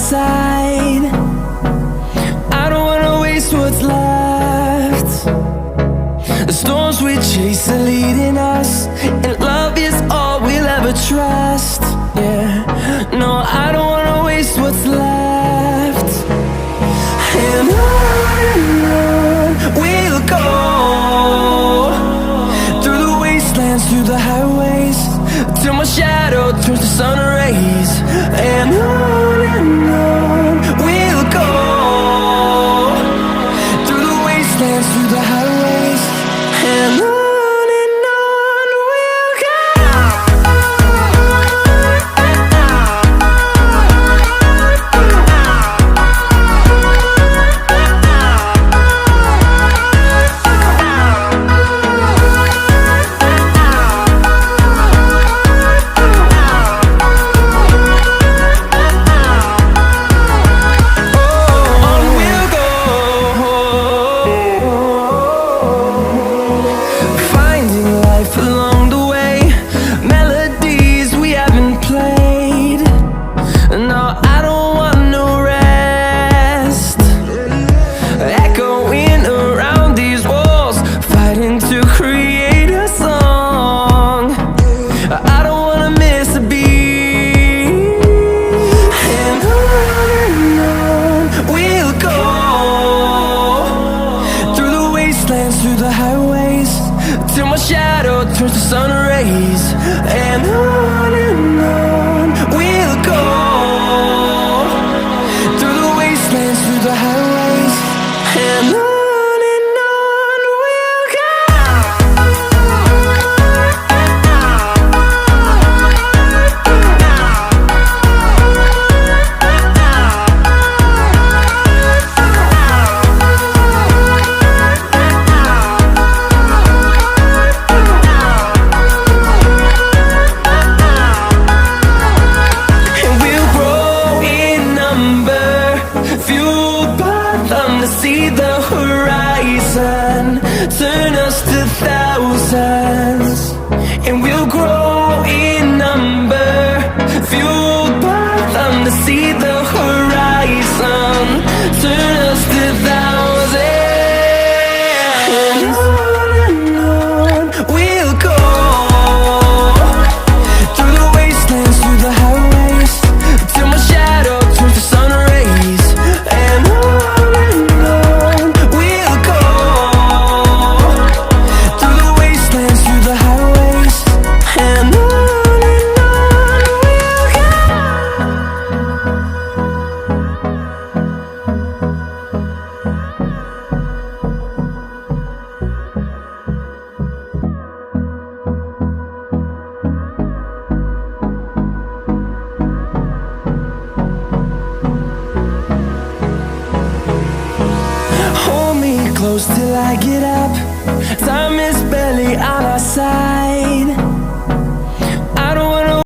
side. I don't wanna waste what's left. The storms we chase are leading us, and love is all we'll ever trust. Yeah, no, I don't wanna waste what's left. And on we'll go, through the wastelands, through the highways, till my shadow turns to sun rays. And on we'll go, through the wastelands, through the highways, and on we'll go. Through the highways, till my shadow turns to sun rays. And on we'll go, through the wastelands, through the highways, and on we'll go. To see the horizon turn us to thousands, and we'll grow in number, fueled by them. To see the horizon turn us to thousands, and on we'll go, through the wastelands, through the highways, till my shadow turns to sun rays. And close till I get up. Time is barely on our side.